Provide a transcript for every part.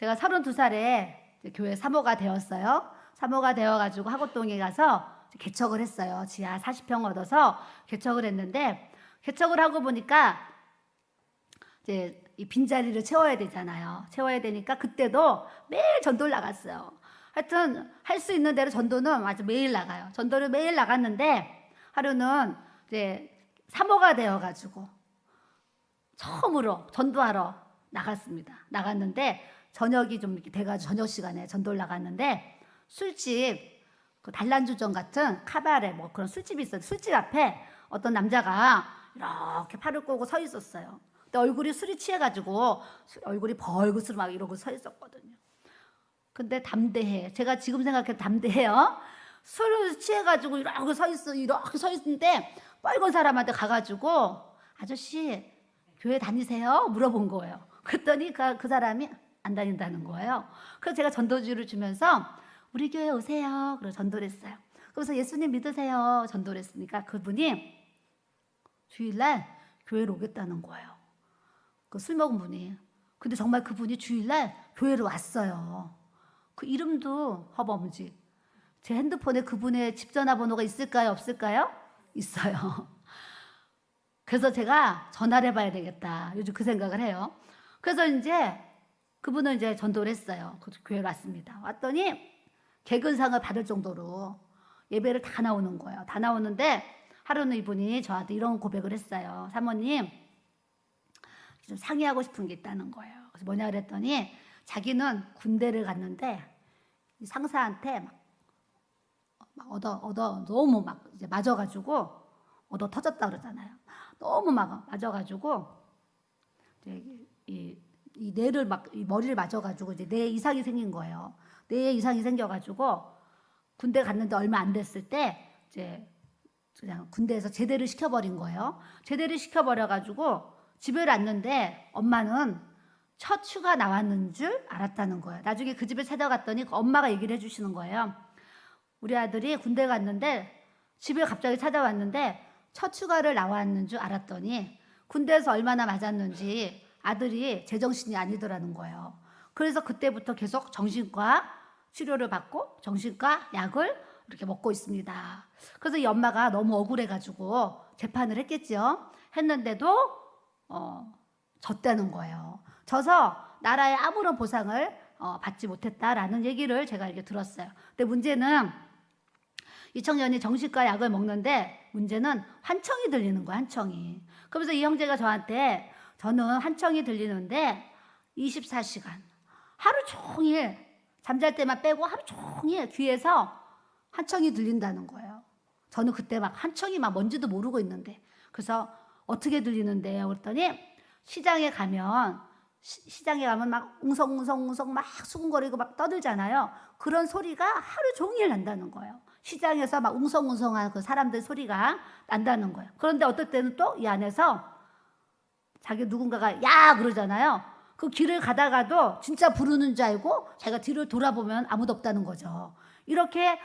제가 32살에 교회 사모가 되었어요. 사모가 되어가지고 하곡동에 가서 개척을 했어요. 지하 40평 얻어서 개척을 했는데, 개척을 하고 보니까 이제 이 빈자리를 채워야 되잖아요. 채워야 되니까 그때도 매일 전도를 나갔어요. 하여튼 할 수 있는 대로 전도는 아주 매일 나가요. 전도를 매일 나갔는데 하루는 이제 사모가 되어가지고 처음으로 전도하러 나갔습니다. 나갔는데 저녁이 좀 이렇게 돼가지고 저녁 시간에 전도를 나갔는데 술집, 그 단란주점 같은 카바레 뭐 그런 술집이 있어요. 술집 앞에 어떤 남자가 이렇게 팔을 꼬고 서 있었어요. 근데 얼굴이 술이 취해가지고 얼굴이 벌겋으로 막 이러고 서 있었거든요. 근데 담대해. 제가 지금 생각해도 담대해요. 술을 취해가지고 이렇게 서 있는데 빨간 사람한테 가가지고 아저씨 교회 다니세요? 물어본 거예요. 그랬더니 그 사람이 안 다닌다는 거예요. 그래서 제가 전도지를 주면서 우리 교회 오세요. 그래서 전도를 했어요. 그래서 예수님 믿으세요. 전도를 했으니까 그분이 주일날 교회로 오겠다는 거예요. 그 술 먹은 분이. 근데 정말 그분이 주일날 교회로 왔어요. 그 이름도 허범지. 제 핸드폰에 그분의 집 전화번호가 있을까요? 없을까요? 있어요. 그래서 제가 전화를 해봐야 되겠다. 요즘 그 생각을 해요. 그래서 이제 그분은 이제 전도를 했어요. 그 교회로 왔습니다. 왔더니 개근상을 받을 정도로 예배를 다 나오는 거예요. 다 나오는데 하루는 이분이 저한테 이런 고백을 했어요. 사모님, 좀 상의하고 싶은 게 있다는 거예요. 그래서 뭐냐 그랬더니 자기는 군대를 갔는데 상사한테 너무 막 이제 맞아가지고 얻어 터졌다 그러잖아요. 너무 막 맞아가지고 이 뇌를 이 머리를 맞아가지고 이제 뇌 이상이 생긴 거예요. 뇌에 이상이 생겨가지고 군대 갔는데 얼마 안 됐을 때 이제 그냥 군대에서 제대를 시켜버린 거예요. 제대를 시켜버려가지고 집에 왔는데 엄마는 처추가 나왔는 줄 알았다는 거예요. 나중에 그 집에 찾아갔더니 그 엄마가 얘기를 해주시는 거예요. 우리 아들이 군대 갔는데 집에 갑자기 찾아왔는데 처추가를 나왔는 줄 알았더니 군대에서 얼마나 맞았는지 아들이 제정신이 아니더라는 거예요. 그래서 그때부터 계속 정신과 치료를 받고 정신과 약을 이렇게 먹고 있습니다. 그래서 이 엄마가 너무 억울해가지고 재판을 했겠죠. 했는데도 졌다는 거예요. 져서 나라의 아무런 보상을 받지 못했다라는 얘기를 제가 이렇게 들었어요. 근데 문제는 이 청년이 정신과 약을 먹는데 문제는 환청이 들리는 거야, 환청이. 그러면서 이 형제가 저한테 저는 환청이 들리는데 24시간 하루 종일 잠잘 때만 빼고 하루 종일 귀에서 환청이 들린다는 거예요. 저는 그때 막 환청이 막 뭔지도 모르고 있는데 그래서 어떻게 들리는데요? 그랬더니 시장에 가면 막 웅성웅성 막 수근거리고 막 떠들잖아요. 그런 소리가 하루 종일 난다는 거예요. 시장에서 막 웅성웅성한 그 사람들 소리가 난다는 거예요. 그런데 어떨 때는 또 이 안에서 자기 누군가가 야 그러잖아요. 그 길을 가다가도 진짜 부르는 줄 알고 자기가 뒤를 돌아보면 아무도 없다는 거죠. 이렇게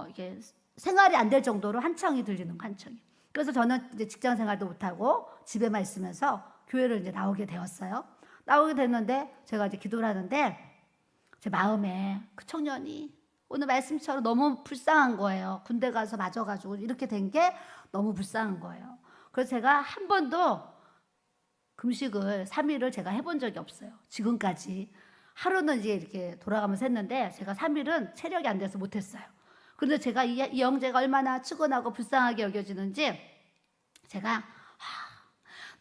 이게 생활이 안 될 정도로 환청이 들리는 거, 환청이. 그래서 저는 이제 직장 생활도 못하고 집에만 있으면서 교회를 이제 나오게 되었어요. 나오게 됐는데 제가 이제 기도를 하는데 제 마음에 그 청년이 오늘 말씀처럼 너무 불쌍한 거예요. 군대 가서 맞아가지고 이렇게 된 게 너무 불쌍한 거예요. 그래서 제가 한 번도 금식을 3일을 제가 해본 적이 없어요. 지금까지. 하루는 이제 이렇게 돌아가면서 했는데 제가 3일은 체력이 안 돼서 못했어요. 그런데 제가 이 형제가 얼마나 측은하고 불쌍하게 여겨지는지 제가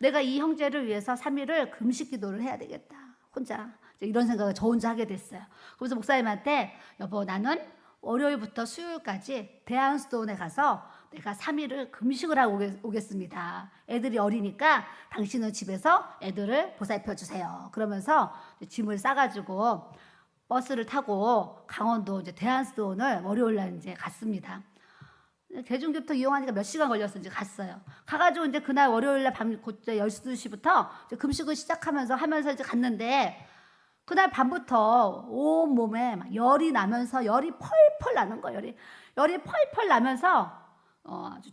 내가 이 형제를 위해서 3일을 금식 기도를 해야 되겠다. 혼자 이런 생각을 저 혼자 하게 됐어요. 그래서 목사님한테 여보 나는 월요일부터 수요일까지 대한수도원에 가서 내가 3일을 금식을 하고 오겠습니다. 애들이 어리니까 당신은 집에서 애들을 보살펴 주세요. 그러면서 짐을 싸가지고 버스를 타고 강원도 이제 대한수도원을 월요일날 이제 갔습니다. 대중교통 이용하니까 몇 시간 걸려서 이제 갔어요. 가가지고 이제 그날 월요일날 밤 12시부터 금식을 하면서 이제 갔는데 그날 밤부터 온 몸에 막 열이 나면서 열이 펄펄 나는 거예요. 열이 펄펄 나면서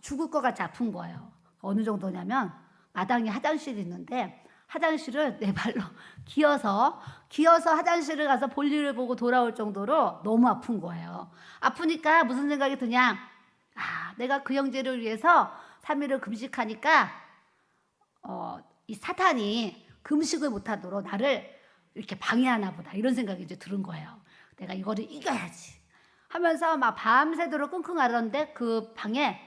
죽을 것 같이 아픈 거예요. 어느 정도냐면 마당에 화장실이 있는데 화장실을 내 발로 기어서 화장실을 가서 볼일을 보고 돌아올 정도로 너무 아픈 거예요. 아프니까 무슨 생각이 드냐? 내가 그 형제를 위해서 3일을 금식하니까 이 사탄이 금식을 못하도록 나를 이렇게 방해하나 보다, 이런 생각이 이제 들은 거예요. 내가 이거를 이겨야지 하면서 막 밤새도록 끙끙 앓았는데, 그 방에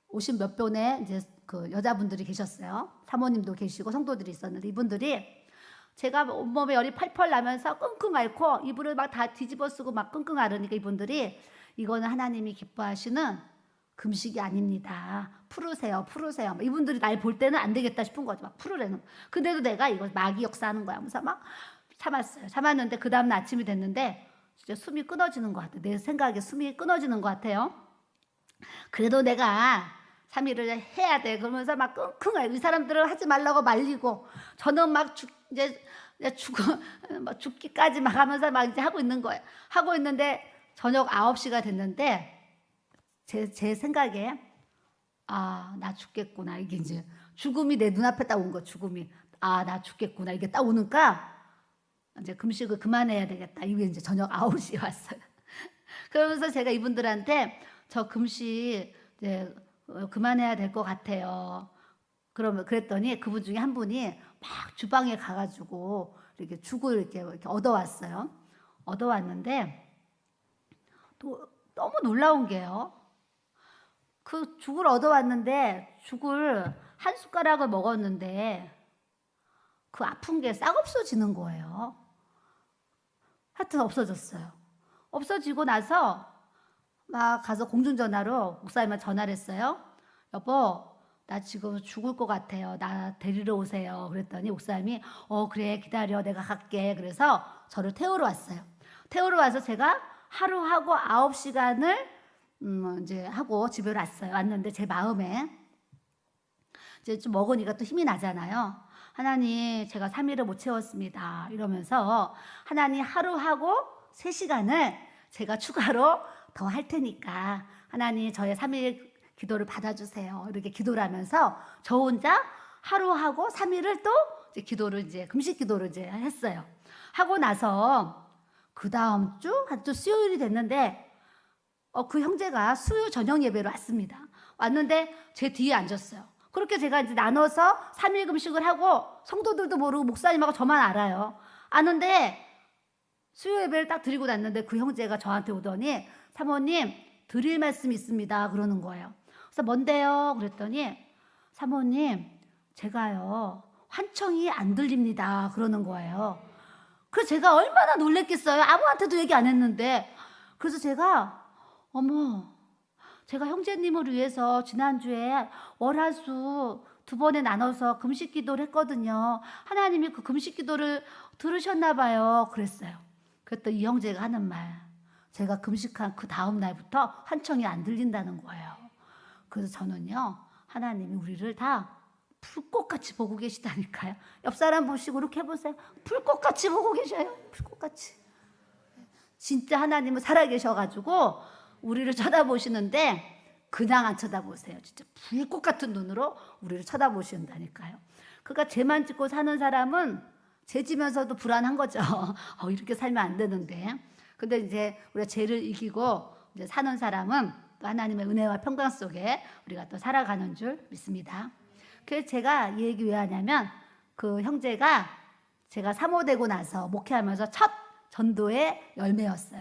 오신 몇 분의 이제 그 여자분들이 계셨어요. 사모님도 계시고 성도들이 있었는데, 이분들이 제가 온몸에 열이 펄펄 나면서 끙끙 앓고 이불을 막 다 뒤집어 쓰고 막 끙끙 앓으니까, 이분들이 이거는 하나님이 기뻐하시는 금식이 아닙니다. 풀으세요. 이분들이 날 볼 때는 안 되겠다 싶은 거죠. 막 풀으래는. 근데도 내가 이거 마귀 역사하는 거야. 하면서 막 참았어요. 참았는데 그 다음날 아침이 됐는데 진짜 숨이 끊어지는 것 같아요. 내 생각에 숨이 끊어지는 것 같아요. 그래도 내가 3일을 해야 돼. 그러면서 막 끙끙 앓고, 이 사람들은 하지 말라고 말리고, 저는 막 죽기까지 막 하면서 막 이제 하고 있는 거예요. 하고 있는데 저녁 9시가 됐는데 제 생각에 나 죽겠구나. 이게 이제 죽음이 내 눈앞에 딱 온 거. 죽음이 나 죽겠구나. 이게 딱 오니까 이제 금식을 그만해야 되겠다. 이게 이제 저녁 9시에 왔어요. 그러면서 제가 이분들한테 저 금식 이제 그만해야 될 것 같아요. 그랬더니 그분 중에 한 분이 막 주방에 가가지고 이렇게 죽을 이렇게 얻어왔어요. 얻어왔는데 또 너무 놀라운 게요. 그 죽을 얻어왔는데 죽을 한 숟가락을 먹었는데 그 아픈 게 싹 없어지는 거예요. 하여튼 없어졌어요. 없어지고 나서 막 가서 공중전화로 목사님한테 전화를 했어요. 여보, 나 지금 죽을 것 같아요. 나 데리러 오세요. 그랬더니 목사님이 그래, 기다려, 내가 갈게. 그래서 저를 태우러 왔어요. 태우러 와서 제가 하루 하고 9시간을 이제 하고 집에 왔어요. 왔는데 제 마음에 이제 좀 먹으니까 또 힘이 나잖아요. 하나님, 제가 3일을 못 채웠습니다. 이러면서 하나님, 하루 하고 3시간을 제가 추가로 더 할 테니까 하나님, 저의 3일 기도를 받아주세요. 이렇게 기도를 하면서 저 혼자 하루 하고 3일을 또 이제 기도를 이제 금식 기도를 이제 했어요. 하고 나서 그 다음 주 한 주 수요일이 됐는데 그 형제가 수요 저녁 예배로 왔습니다. 왔는데 제 뒤에 앉았어요. 그렇게 제가 이제 나눠서 3일 금식을 하고, 성도들도 모르고 목사님하고 저만 알아요. 아는데 수요 예배를 딱 드리고 났는데 그 형제가 저한테 오더니 사모님, 드릴 말씀이 있습니다. 그러는 거예요. 그래서 뭔데요? 그랬더니 사모님, 제가요 환청이 안 들립니다. 그러는 거예요. 그래서 제가 얼마나 놀랬겠어요. 아무한테도 얘기 안 했는데. 그래서 제가 제가 형제님을 위해서 지난주에 월화수 2번에 나눠서 금식 기도를 했거든요. 하나님이 그 금식 기도를 들으셨나 봐요. 그랬어요. 그랬더니 이 형제가 하는 말, 제가 금식한 그 다음 날부터 환청이 안 들린다는 거예요. 그래서 저는요, 하나님이 우리를 다 불꽃같이 보고 계시다니까요. 옆 사람 보시고 이렇게 해보세요. 불꽃같이 보고 계셔요. 불꽃같이. 진짜 하나님은 살아계셔가지고 우리를 쳐다보시는데 그냥 안 쳐다보세요. 진짜 불꽃 같은 눈으로 우리를 쳐다보신다니까요. 그러니까 죄만 짓고 사는 사람은 죄 지면서도 불안한 거죠. 이렇게 살면 안 되는데. 근데 이제 우리가 죄를 이기고 이제 사는 사람은 또 하나님의 은혜와 평강 속에 우리가 또 살아가는 줄 믿습니다. 그래서 제가 이 얘기 왜 하냐면, 그 형제가 제가 사모되고 나서 목회하면서 첫 전도의 열매였어요.